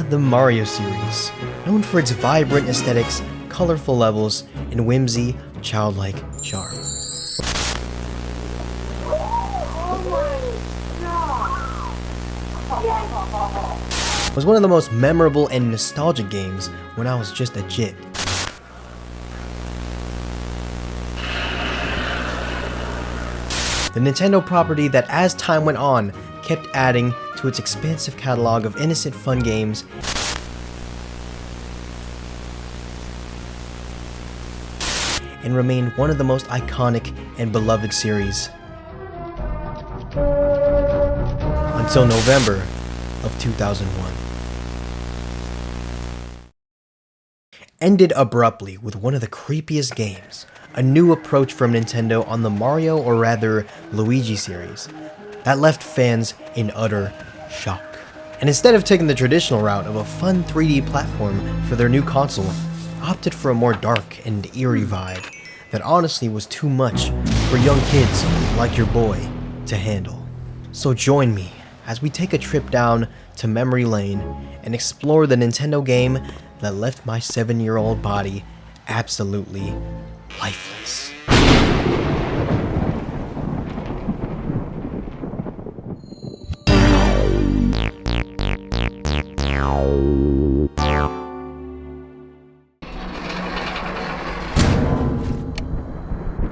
the Mario series, known for its vibrant aesthetics, colorful levels, and whimsy, childlike charm. It was one of the most memorable and nostalgic games when I was just a kid. The Nintendo property that, as time went on, kept adding to its expansive catalog of innocent fun games and remained one of the most iconic and beloved series until November of 2001. Ended abruptly with one of the creepiest games, a new approach from Nintendo on the Mario, or rather Luigi series, that left fans in utter shock. And instead of taking the traditional route of a fun 3D platform for their new console, opted for a more dark and eerie vibe that honestly was too much for young kids like your boy to handle. So join me as we take a trip down to memory lane and explore the Nintendo game that left my 7-year-old body absolutely lifeless.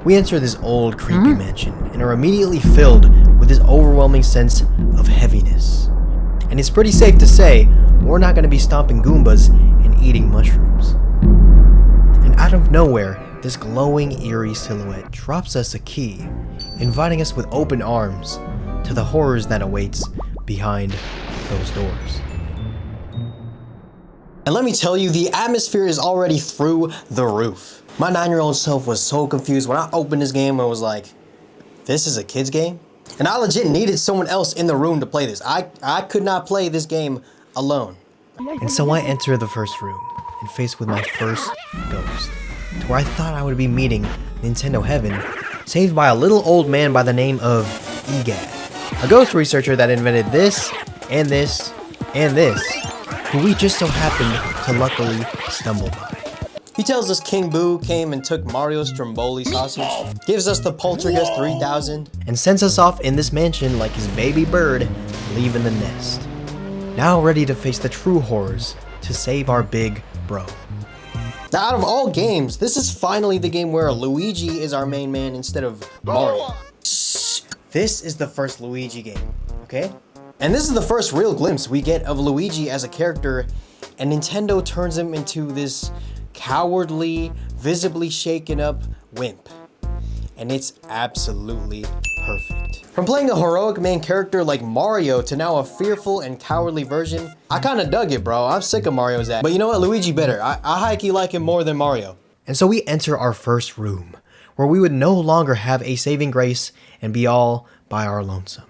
We enter this old, creepy mansion and are immediately filled with this overwhelming sense of heaviness. And it's pretty safe to say, we're not going to be stomping Goombas and eating mushrooms. And out of nowhere, this glowing, eerie silhouette drops us a key, inviting us with open arms to the horrors that awaits behind those doors. And let me tell you, the atmosphere is already through the roof. My 9-year-old self was so confused when I opened this game and was like, this is a kid's game? And I legit needed someone else in the room to play this. I could not play this game alone. And so I enter the first room and face with my first ghost, to where I thought I would be meeting Nintendo Heaven, saved by a little old man by the name of Egad, a ghost researcher that invented this, and this, and this, who we just so happened to luckily stumble by. He tells us King Boo came and took Mario's Stromboli sausage, gives us the Poltergeist 3000, and sends us off in this mansion like his baby bird leaving the nest. Now ready to face the true horrors to save our big bro. Now out of all games, this is finally the game where Luigi is our main man instead of Mario. Shh. This is the first Luigi game, okay? And this is the first real glimpse we get of Luigi as a character, and Nintendo turns him into this cowardly, visibly shaken up wimp. And it's absolutely perfect. From playing a heroic main character like Mario to now a fearful and cowardly version, I kinda dug it, bro. I'm sick of Mario's ass. But you know what? Luigi better. I high-key like him more than Mario. And so we enter our first room, where we would no longer have a saving grace and be all by our lonesome.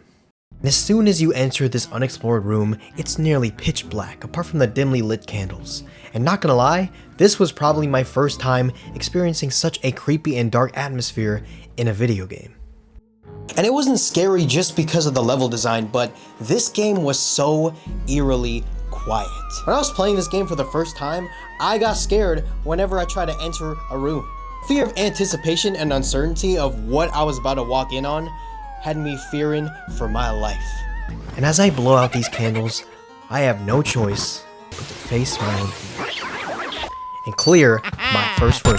And as soon as you enter this unexplored room, it's nearly pitch black, apart from the dimly lit candles. And not gonna lie, this was probably my first time experiencing such a creepy and dark atmosphere in a video game. And it wasn't scary just because of the level design, but this game was so eerily quiet. When I was playing this game for the first time, I got scared whenever I tried to enter a room. Fear of anticipation and uncertainty of what I was about to walk in on had me fearing for my life. And as I blow out these candles, I have no choice but to face my own fears and clear my first room.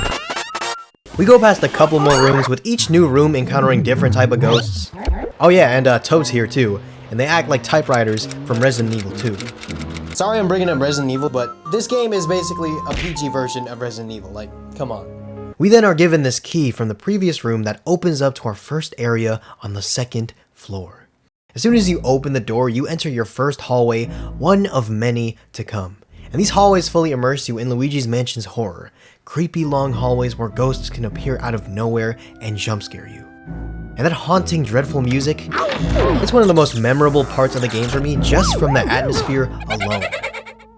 We go past a couple more rooms, with each new room encountering different type of ghosts. Oh yeah, and Toad's here too, and they act like typewriters from Resident Evil 2. Sorry I'm bringing up Resident Evil, but this game is basically a PG version of Resident Evil, like, come on. We then are given this key from the previous room that opens up to our first area on the 2nd floor. As soon as you open the door, you enter your first hallway, one of many to come. And these hallways fully immerse you in Luigi's Mansion's horror, creepy long hallways where ghosts can appear out of nowhere and jump scare you. And that haunting, dreadful music, it's one of the most memorable parts of the game for me just from the atmosphere alone.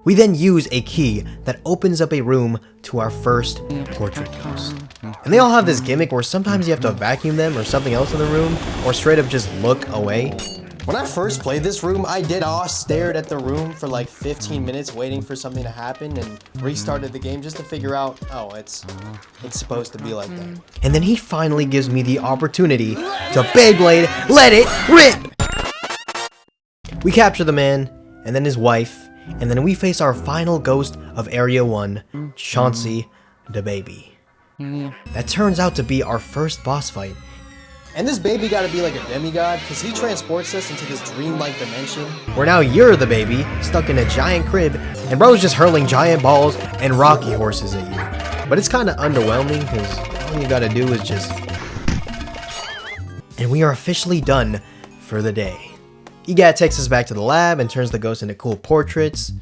We then use a key that opens up a room to our first portrait ghost. And they all have this gimmick where sometimes you have to vacuum them or something else in the room, or straight up just look away. When I first played this room, I stared at the room for like 15 minutes waiting for something to happen and restarted the game just to figure out, oh, it's supposed to be like that. And then he finally gives me the opportunity to Beyblade, let it rip! We capture the man, and then his wife, and then we face our final ghost of Area 1, Chauncey the Baby. That turns out to be our first boss fight. And this baby gotta be like a demigod, because he transports us into this dreamlike dimension. Where now you're the baby, stuck in a giant crib, and bro's just hurling giant balls and rocky horses at you. But it's kinda underwhelming, because all you gotta do is just... And we are officially done for the day. EGAT takes us back to the lab and turns the ghost into cool portraits.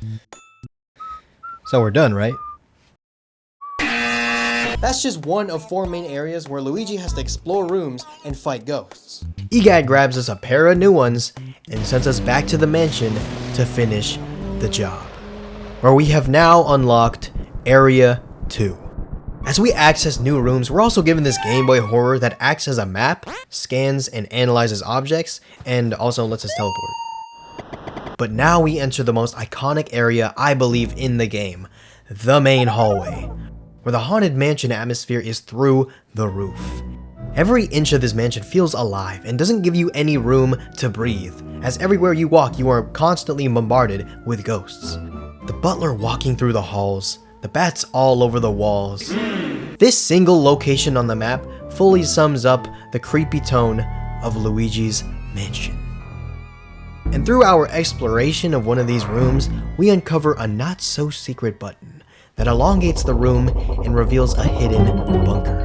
So we're done, right? That's just one of 4 main areas where Luigi has to explore rooms and fight ghosts. EGAT grabs us a pair of new ones and sends us back to the mansion to finish the job, where we have now unlocked Area 2. As we access new rooms, we're also given this Game Boy horror that acts as a map, scans and analyzes objects, and also lets us teleport. But now we enter the most iconic area I believe in the game, the main hallway, where the haunted mansion atmosphere is through the roof. Every inch of this mansion feels alive and doesn't give you any room to breathe, as everywhere you walk you are constantly bombarded with ghosts. The butler walking through the halls, the bats all over the walls. This single location on the map fully sums up the creepy tone of Luigi's mansion. And through our exploration of one of these rooms, we uncover a not-so-secret button that elongates the room and reveals a hidden bunker.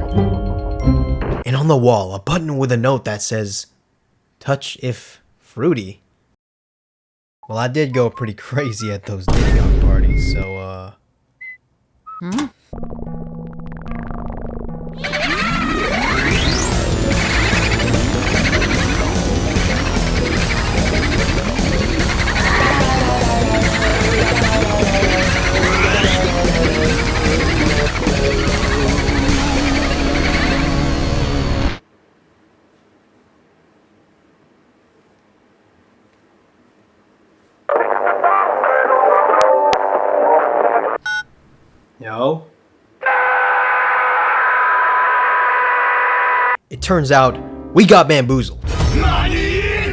And on the wall, a button with a note that says, "Touch if fruity." Well, I did go pretty crazy at those demigod parties, so, Yo. It turns out, we got bamboozled.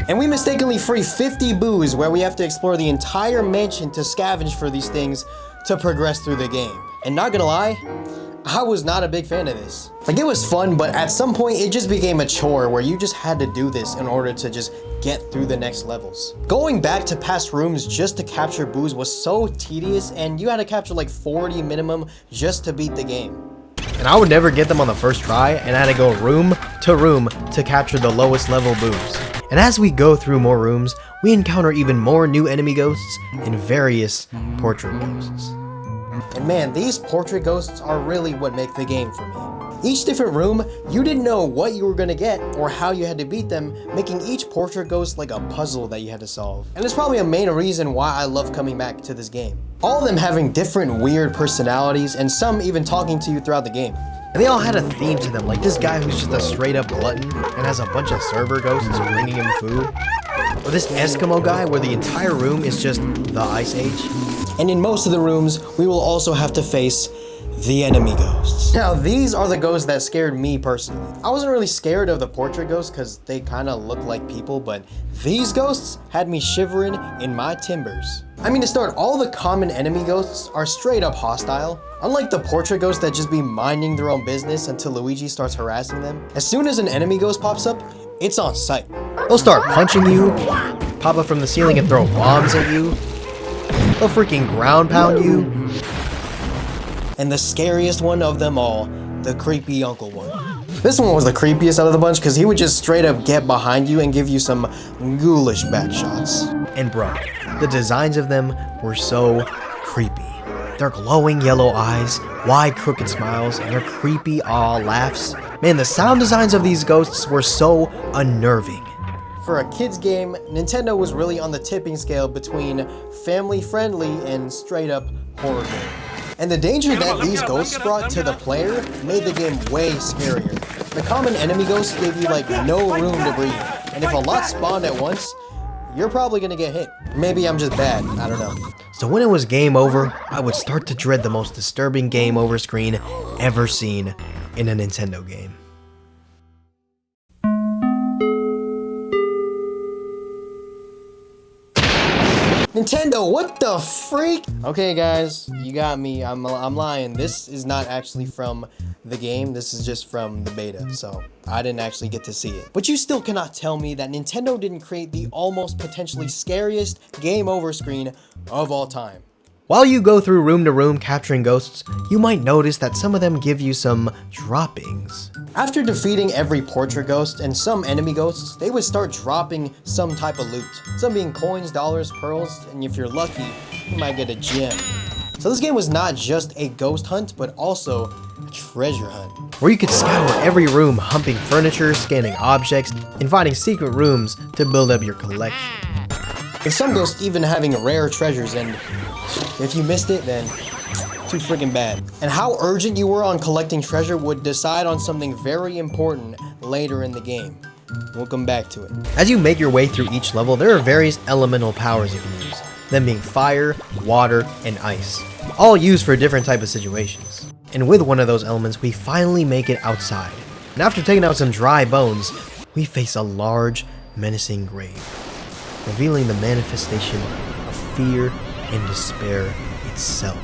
And we mistakenly free 50 boos where we have to explore the entire mansion to scavenge for these things to progress through the game. And not gonna lie, I was not a big fan of this. Like, it was fun, but at some point it just became a chore where you just had to do this in order to just get through the next levels. Going back to past rooms just to capture boos was so tedious, and you had to capture like 40 minimum just to beat the game. And I would never get them on the first try, and I had to go room to capture the lowest level boos. And as we go through more rooms, we encounter even more new enemy ghosts and various portrait ghosts. And man, these portrait ghosts are really what make the game for me. Each different room, you didn't know what you were gonna get or how you had to beat them, making each portrait ghost like a puzzle that you had to solve. And it's probably a main reason why I love coming back to this game. All of them having different weird personalities, and some even talking to you throughout the game. And they all had a theme to them, like this guy who's just a straight up glutton and has a bunch of server ghosts bringing him food. Or this Eskimo guy where the entire room is just the Ice Age. And in most of the rooms, we will also have to face the enemy ghosts. Now, these are the ghosts that scared me personally. I wasn't really scared of the portrait ghosts because they kind of look like people, but these ghosts had me shivering in my timbers. I mean, to start, all the common enemy ghosts are straight up hostile. Unlike the portrait ghosts that just be minding their own business until Luigi starts harassing them. As soon as an enemy ghost pops up, it's on sight. They'll start punching you, pop up from the ceiling and throw bombs at you. They'll freaking ground pound you. And the scariest one of them all, the creepy uncle one. This one was the creepiest out of the bunch because he would just straight up get behind you and give you some ghoulish back shots. And bro, the designs of them were so creepy. Their glowing yellow eyes, wide crooked smiles, and their creepy aw laughs. Man, the sound designs of these ghosts were so unnerving. For a kid's game, Nintendo was really on the tipping scale between family-friendly and straight-up horror game. And the danger that these ghosts brought to the player made the game way scarier. The common enemy ghosts gave you like no room to breathe, and if a lot spawned at once, you're probably gonna get hit. Maybe I'm just bad, I don't know. So when it was game over, I would start to dread the most disturbing game over screen ever seen in a Nintendo game. Nintendo, what the freak? Okay guys, you got me, I'm lying. This is not actually from the game, this is just from the beta, so I didn't actually get to see it. But you still cannot tell me that Nintendo didn't create the almost potentially scariest game over screen of all time. While you go through room to room capturing ghosts, you might notice that some of them give you some droppings. After defeating every portrait ghost and some enemy ghosts, they would start dropping some type of loot. Some being coins, dollars, pearls, and if you're lucky, you might get a gem. So this game was not just a ghost hunt, but also a treasure hunt, where you could scour every room, humping furniture, scanning objects, and finding secret rooms to build up your collection. With some ghosts even having rare treasures, and if you missed it, then too freaking bad. And how urgent you were on collecting treasure would decide on something very important later in the game. We'll come back to it. As you make your way through each level, there are various elemental powers you can use, them being fire, water, and ice, all used for different type of situations. And with one of those elements, we finally make it outside. And after taking out some dry bones, we face a large, menacing grave, revealing the manifestation of fear and despair itself.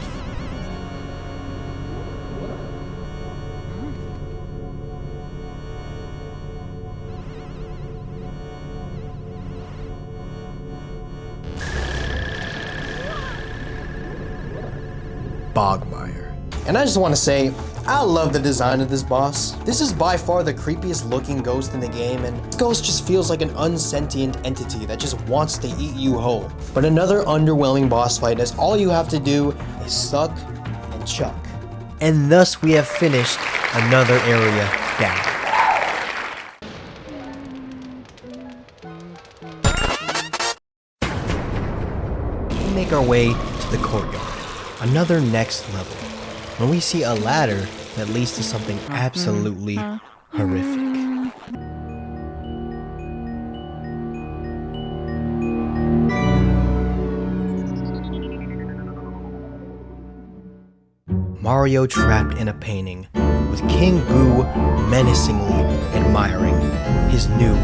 Bogmire. And I just want to say, I love the design of this boss. This is by far the creepiest looking ghost in the game, and this ghost just feels like an unsentient entity that just wants to eat you whole. But another underwhelming boss fight, as all you have to do is suck and chuck. And thus we have finished another area down. We make our way to the courtyard, another next level, when we see a ladder that leads to something absolutely horrific. Mario trapped in a painting, with King Boo menacingly admiring his new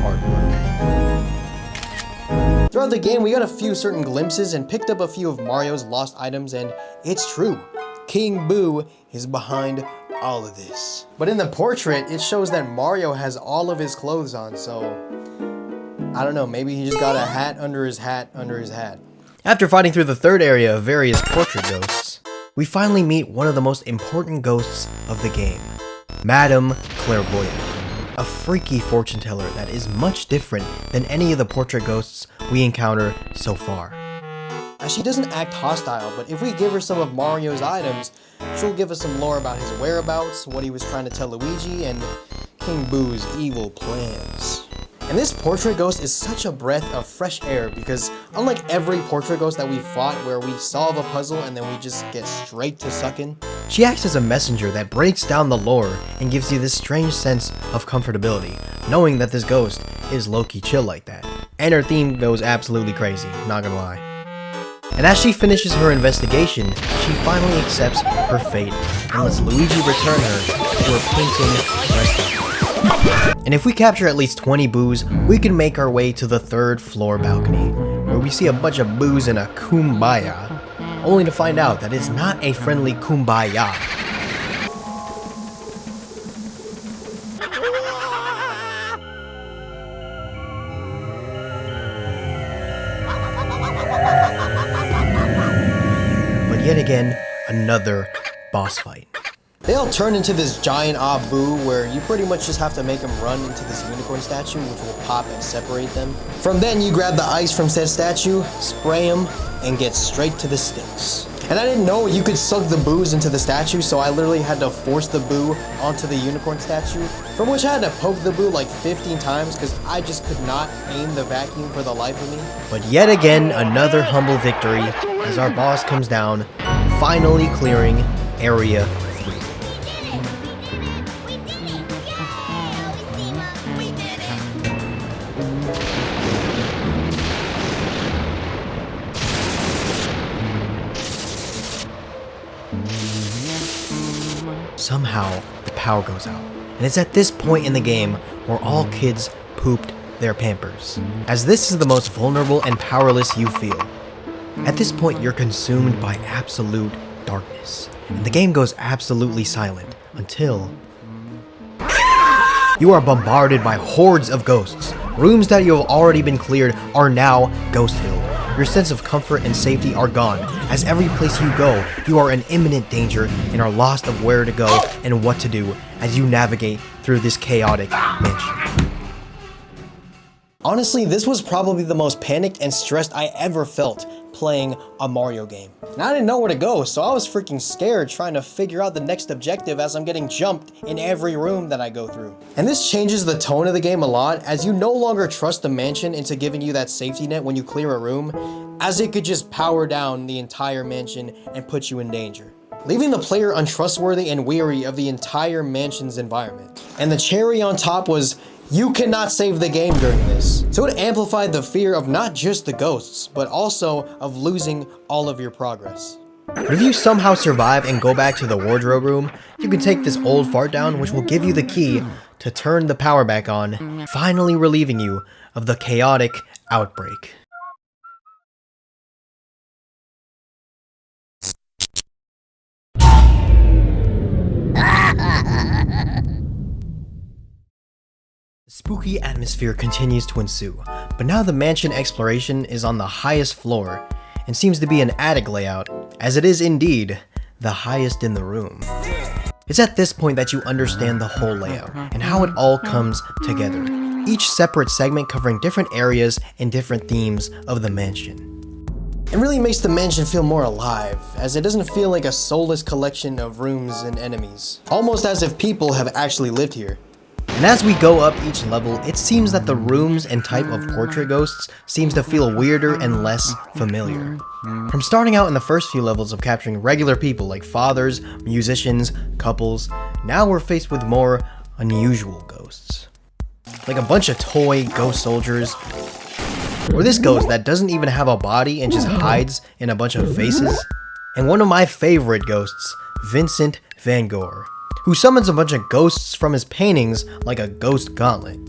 artwork. Throughout the game, we got a few certain glimpses and picked up a few of Mario's lost items, and it's true. King Boo is behind all of this. But in the portrait, it shows that Mario has all of his clothes on, so I don't know, maybe he just got a hat under his hat under his hat. After fighting through the third area of various portrait ghosts, we finally meet one of the most important ghosts of the game, Madame Clairvoyant, a freaky fortune teller that is much different than any of the portrait ghosts we encounter so far. She doesn't act hostile, but if we give her some of Mario's items, she'll give us some lore about his whereabouts, what he was trying to tell Luigi, and King Boo's evil plans. And this portrait ghost is such a breath of fresh air because unlike every portrait ghost that we fought where we solve a puzzle and then we just get straight to sucking, she acts as a messenger that breaks down the lore and gives you this strange sense of comfortability, knowing that this ghost is low-key chill like that. And her theme goes absolutely crazy, not gonna lie. And as she finishes her investigation, she finally accepts her fate and lets Luigi return her to her painting restaurant. And if we capture at least 20 boos, we can make our way to the third floor balcony, where we see a bunch of boos in a kumbaya, only to find out that it's not a friendly kumbaya. Yet again, another boss fight. They all turn into this giant Abu where you pretty much just have to make them run into this unicorn statue, which will pop and separate them. From then you grab the ice from said statue, spray them, and get straight to the sticks. And I didn't know you could suck the boos into the statue, so I literally had to force the boo onto the unicorn statue, from which I had to poke the boo like 15 times because I just could not aim the vacuum for the life of me. But yet again, another humble victory as our boss comes down, finally clearing Area 3. somehow the power goes out. And it's at this point in the game where all kids pooped their Pampers, as this is the most vulnerable and powerless you feel. At this point, you're consumed by absolute darkness, and the game goes absolutely silent until you are bombarded by hordes of ghosts. Rooms that you have already been cleared are now ghost-filled. Your sense of comfort and safety are gone, as every place you go, you are in imminent danger and are lost of where to go and what to do as you navigate through this chaotic mansion. Honestly, this was probably the most panicked and stressed I ever felt playing a Mario game. And I didn't know where to go, so I was freaking scared trying to figure out the next objective as I'm getting jumped in every room that I go through. And this changes the tone of the game a lot, as you no longer trust the mansion into giving you that safety net when you clear a room, as it could just power down the entire mansion and put you in danger, leaving the player untrustworthy and weary of the entire mansion's environment. And the cherry on top was, you cannot save the game during this. So it amplified the fear of not just the ghosts, but also of losing all of your progress. But if you somehow survive and go back to the wardrobe room, you can take this old fart down, which will give you the key to turn the power back on, finally relieving you of the chaotic outbreak. Spooky atmosphere continues to ensue, but now the mansion exploration is on the highest floor and seems to be an attic layout, as it is indeed the highest in the room. It's at this point that you understand the whole layout and how it all comes together, each separate segment covering different areas and different themes of the mansion. It really makes the mansion feel more alive, as it doesn't feel like a soulless collection of rooms and enemies, almost as if people have actually lived here. And as we go up each level, it seems that the rooms and type of portrait ghosts seems to feel weirder and less familiar. From starting out in the first few levels of capturing regular people like fathers, musicians, couples, now we're faced with more unusual ghosts. Like a bunch of toy ghost soldiers, or this ghost that doesn't even have a body and just hides in a bunch of faces, and one of my favorite ghosts, Vincent van Gogh, who summons a bunch of ghosts from his paintings like a ghost gauntlet.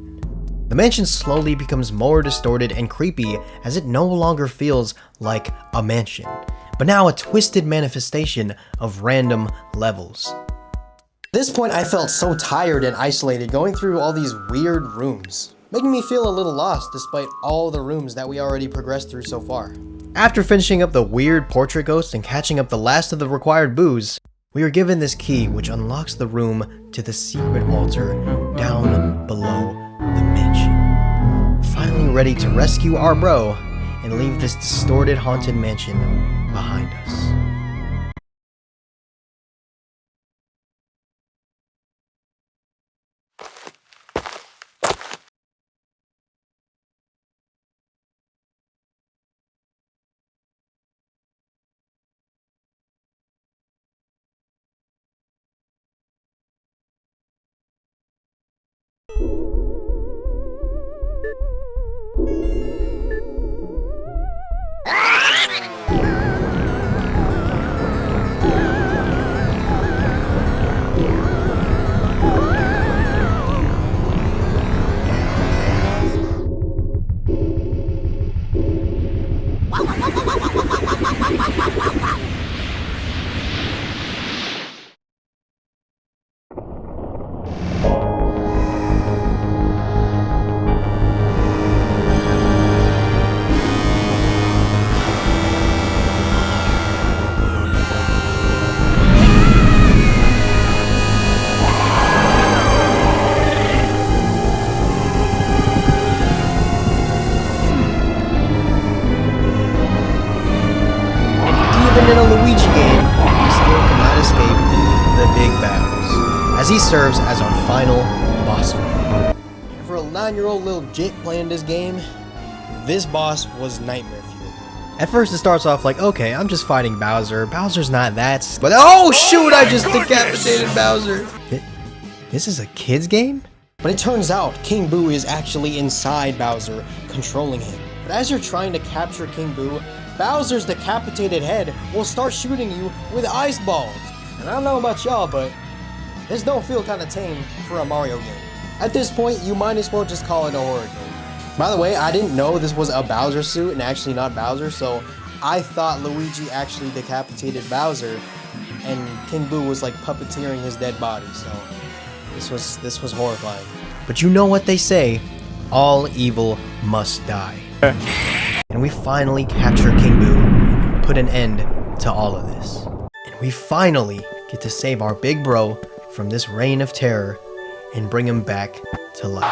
The mansion slowly becomes more distorted and creepy as it no longer feels like a mansion, but now a twisted manifestation of random levels. At this point, I felt so tired and isolated going through all these weird rooms, making me feel a little lost despite all the rooms that we already progressed through so far. After finishing up the weird portrait ghost and catching up the last of the required booze, we are given this key which unlocks the room to the secret altar down below the mansion. Finally ready to rescue our bro and leave this distorted haunted mansion behind us. In a Luigi game, we still cannot escape the big battles, as he serves as our final boss fight. And for a 9-year-old little jit playing this game, this boss was nightmare fuel. At first it starts off like, okay, I'm just fighting Bowser. Bowser's not that, but oh shoot, I just decapitated Bowser. This is a kid's game? But it turns out King Boo is actually inside Bowser, controlling him. But as you're trying to capture King Boo, Bowser's decapitated head will start shooting you with ice balls. And I don't know about y'all, but This don't feel kind of tame for a Mario game. At this point, you might as well just call it a horror game. By the way, I didn't know this was a Bowser suit and actually not Bowser, so I thought Luigi actually decapitated Bowser and King Boo was like puppeteering his dead body, so this was horrifying. But you know what they say, all evil must die. And we finally capture King Boo and put an end to all of this. And we finally get to save our big bro from this reign of terror and bring him back to life.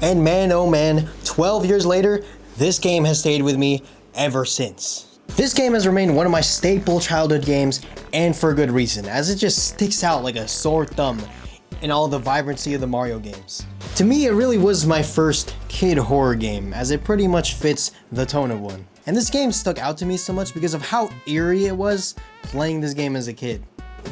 And man, oh man, 12 years later, this game has stayed with me ever since. This game has remained one of my staple childhood games, and for good reason, as it just sticks out like a sore thumb in all the vibrancy of the Mario games. To me, it really was my first kid horror game, as it pretty much fits the tone of one. And this game stuck out to me so much because of how eerie it was playing this game as a kid.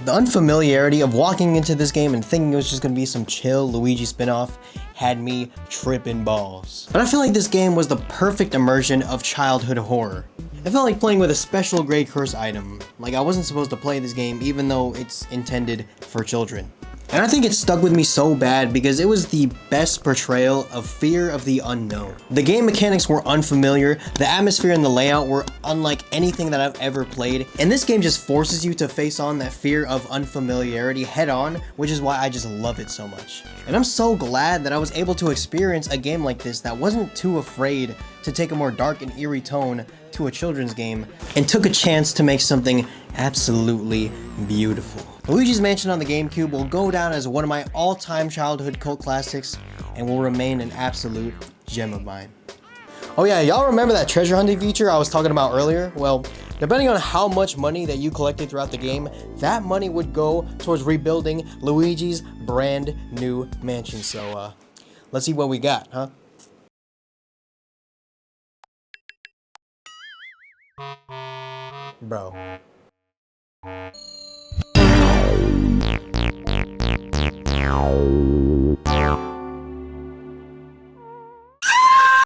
The unfamiliarity of walking into this game and thinking it was just gonna be some chill Luigi spin-off had me tripping balls. But I feel like this game was the perfect immersion of childhood horror. I felt like playing with a special grade curse item, like I wasn't supposed to play this game even though it's intended for children. And I think it stuck with me so bad because it was the best portrayal of fear of the unknown. The game mechanics were unfamiliar, the atmosphere and the layout were unlike anything that I've ever played, and this game just forces you to face on that fear of unfamiliarity head on, which is why I just love it so much. And I'm so glad that I was able to experience a game like this that wasn't too afraid to take a more dark and eerie tone to a children's game and took a chance to make something absolutely beautiful. Luigi's Mansion on the GameCube will go down as one of my all-time childhood cult classics and will remain an absolute gem of mine. Oh yeah, y'all remember that treasure hunting feature I was talking about earlier? Well, depending on how much money that you collected throughout the game, that money would go towards rebuilding Luigi's brand new mansion. So let's see what we got, huh? Bro.